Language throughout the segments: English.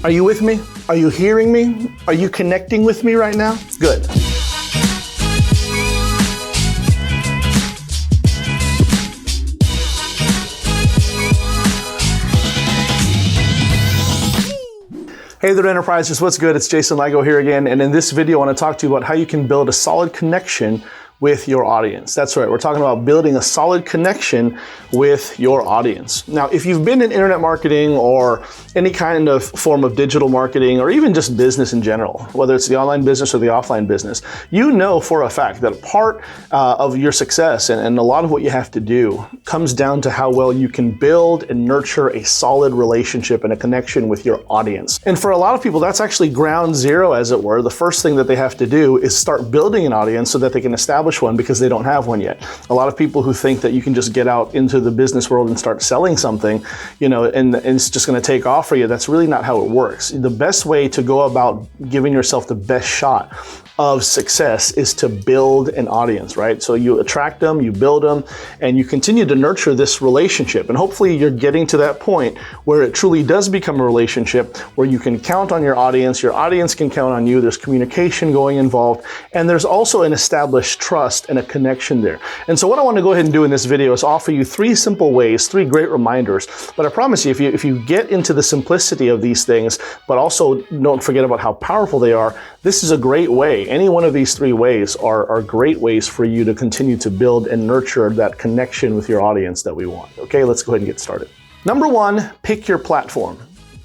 Are you with me? Are you hearing me? Are you connecting with me right now? Good. Hey there, Enterprisers, what's good? It's Jason Ligo here again, and in this video I want to talk to you about how you can build a solid connection with your audience. That's right, we're talking about building a solid connection with your audience. Now, if you've been in internet marketing or any kind of form of digital marketing or even just business in general, whether it's the online business or the offline business, you know for a fact that a part of your success and a lot of what you have to do comes down to how well you can build and nurture a solid relationship and a connection with your audience. And for a lot of people, that's actually ground zero, as it were. The first thing that they have to do is start building an audience so that they can establish one, because they don't have one yet. A lot of people who think that you can just get out into the business world and start selling something, and it's just going to take off for you. That's really not how it works. The best way to go about giving yourself the best shot of success is to build an audience, right? So you attract them, you build them, and you continue to nurture this relationship. And hopefully you're getting to that point where it truly does become a relationship where you can count on your audience can count on you, there's communication going involved, and there's also an established trust and a connection there. And so what I want to go ahead and do in this video is offer you three simple ways, three great reminders. But I promise you, if you get into the simplicity of these things, but also don't forget about how powerful they are, this is a great way. Any one of these three ways are great ways for you to continue to build and nurture that connection with your audience that we want. Okay, let's go ahead and get started. Number one, pick your platform.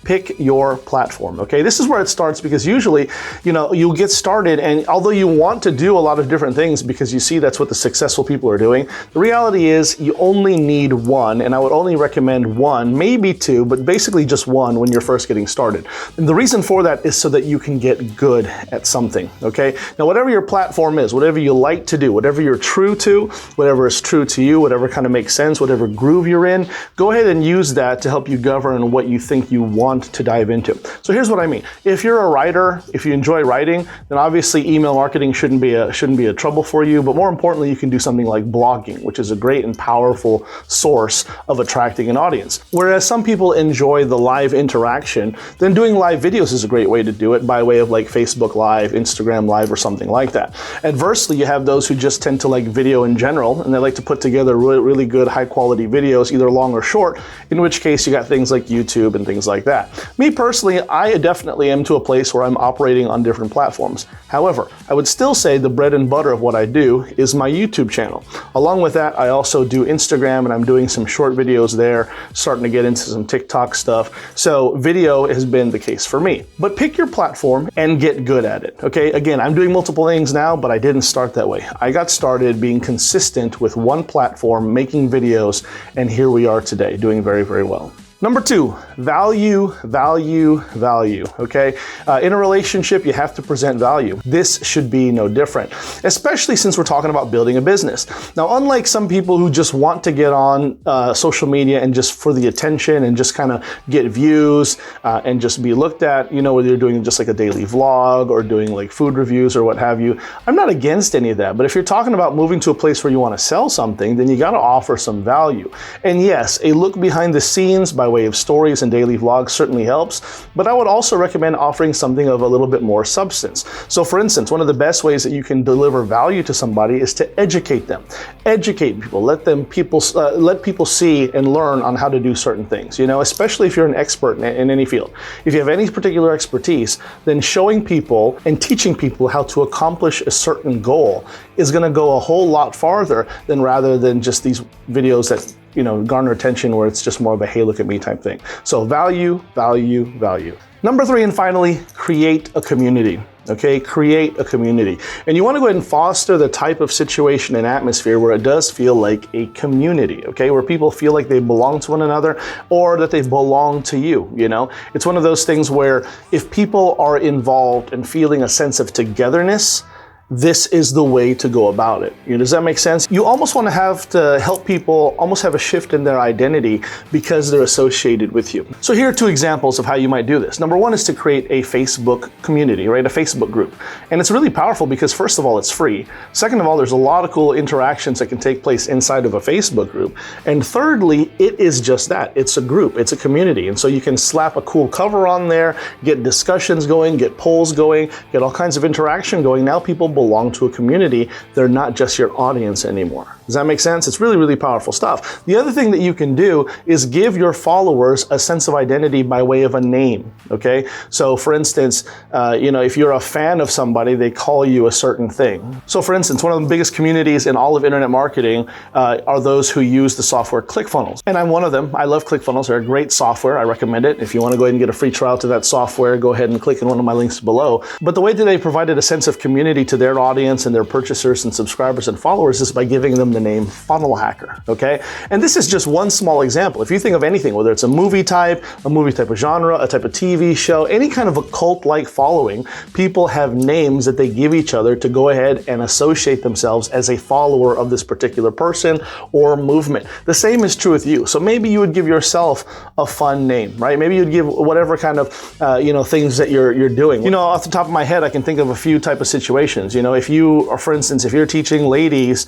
Pick your platform, okay? This is where it starts, because usually, you'll get started, and although you want to do a lot of different things because you see that's what the successful people are doing, the reality is you only need one, and I would only recommend one, maybe two, but basically just one when you're first getting started. And the reason for that is so that you can get good at something, okay? Now, whatever your platform is, whatever you like to do, whatever you're true to, whatever is true to you, whatever kind of makes sense, whatever groove you're in, go ahead and use that to help you govern what you think you want to dive into. So here's what I mean. If you're a writer, if you enjoy writing, then obviously email marketing shouldn't be a trouble for you. But more importantly, you can do something like blogging, which is a great and powerful source of attracting an audience. Whereas some people enjoy the live interaction, then doing live videos is a great way to do it, by way of like Facebook Live, Instagram Live, or something like that. Adversely, you have those who just tend to like video in general, and they like to put together really, really good high quality videos, either long or short, in which case you got things like YouTube and things like that. Me personally, I definitely am to a place where I'm operating on different platforms. However, I would still say the bread and butter of what I do is my YouTube channel. Along with that, I also do Instagram, and I'm doing some short videos there, starting to get into some TikTok stuff. So video has been the case for me. But pick your platform and get good at it, okay? Again, I'm doing multiple things now, but I didn't start that way. I got started being consistent with one platform, making videos, and here we are today, doing very, very well. Number two, value, okay? In a relationship, you have to present value. This should be no different, especially since we're talking about building a business. Now, unlike some people who just want to get on social media and just for the attention and just kind of get views and just be looked at, whether you're doing just like a daily vlog or doing like food reviews or what have you, I'm not against any of that. But if you're talking about moving to a place where you want to sell something, then you got to offer some value. And yes, a look behind the scenes by way of stories and daily vlogs certainly helps, but I would also recommend offering something of a little bit more substance. So for instance, one of the best ways that you can deliver value to somebody is to educate them. Educate people, let people see and learn on how to do certain things, especially if you're an expert in any field. If you have any particular expertise, then showing people and teaching people how to accomplish a certain goal is going to go a whole lot farther rather than just these videos that garner attention where it's just more of a, hey, look at me type thing. So value. Number three, and finally, create a community. Okay, create a community. And you want to go ahead and foster the type of situation and atmosphere where it does feel like a community, okay, where people feel like they belong to one another or that they belong to you, It's one of those things where if people are involved and feeling a sense of togetherness, this is the way to go about it. Does that make sense? You almost want to have to help people almost have a shift in their identity because they're associated with you. So here are 2 examples of how you might do this. Number 1 is to create a Facebook community, right? A Facebook group. And it's really powerful because first of all, it's free. Second of all, there's a lot of cool interactions that can take place inside of a Facebook group. And thirdly, it is just that. It's a group, it's a community. And so you can slap a cool cover on there, get discussions going, get polls going, get all kinds of interaction going. Now people belong to a community. They're not just your audience anymore. Does that make sense? It's really, really powerful stuff. The other thing that you can do is give your followers a sense of identity by way of a name, okay? So for instance, if you're a fan of somebody, they call you a certain thing. So for instance, one of the biggest communities in all of internet marketing are those who use the software ClickFunnels. And I'm one of them. I love ClickFunnels. They're a great software. I recommend it. If you want to go ahead and get a free trial to that software, go ahead and click in one of my links below. But the way that they provided a sense of community to their audience and their purchasers and subscribers and followers is by giving them the name Funnel Hacker, okay? And this is just one small example. If you think of anything, whether it's a movie type of genre, a type of TV show, any kind of a cult-like following, people have names that they give each other to go ahead and associate themselves as a follower of this particular person or movement. The same is true with you. So maybe you would give yourself a fun name, right? Maybe you'd give whatever kind of, things that you're doing. Off the top of my head, I can think of a few type of situations. If you, or for instance, if you're teaching ladies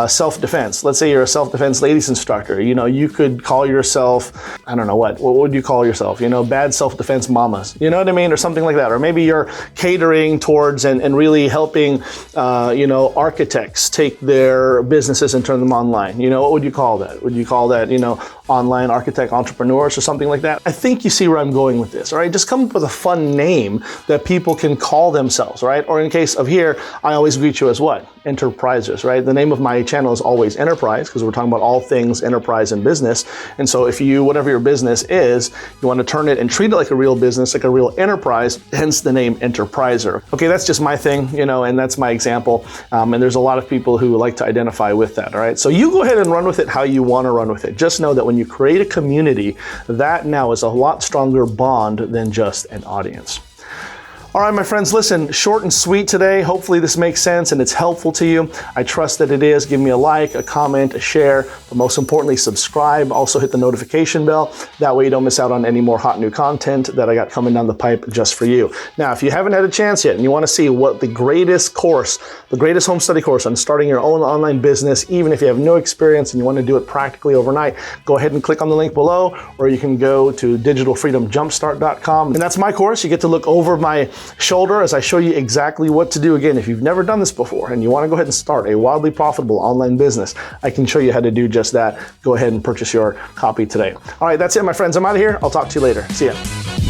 self-defense, let's say you're a self-defense ladies instructor, you could call yourself, I don't know what would you call yourself? Bad self-defense mamas, you know what I mean? Or something like that. Or maybe you're catering towards and really helping, architects take their businesses and turn them online. What would you call that? Would you call that, online architect entrepreneurs or something like that? I think you see where I'm going with this, all right? Just come up with a fun name that people can call themselves, right? Or in case of here, I always greet you as what? Enterprisers, right? The name of my channel is always Enterprise because we're talking about all things enterprise and business. And so if you, whatever your business is, you want to turn it and treat it like a real business, like a real enterprise, hence the name Enterpriser. Okay, that's just my thing, and that's my example. And there's a lot of people who like to identify with that, all right? So you go ahead and run with it how you want to run with it. Just know that when you create a community, that now is a lot stronger bond than just an audience. All right, my friends, listen, short and sweet today. Hopefully this makes sense and it's helpful to you. I trust that it is. Give me a like, a comment, a share, but most importantly, subscribe. Also hit the notification bell. That way you don't miss out on any more hot new content that I got coming down the pipe just for you. Now, if you haven't had a chance yet and you want to see what the greatest home study course on starting your own online business, even if you have no experience and you want to do it practically overnight, go ahead and click on the link below, or you can go to digitalfreedomjumpstart.com. And that's my course. You get to look over my shoulder as I show you exactly what to do. Again, if you've never done this before and you want to go ahead and start a wildly profitable online business, I can show you how to do just that. Go ahead and purchase your copy today. All right, that's it, my friends. I'm out of here. I'll talk to you later. See ya.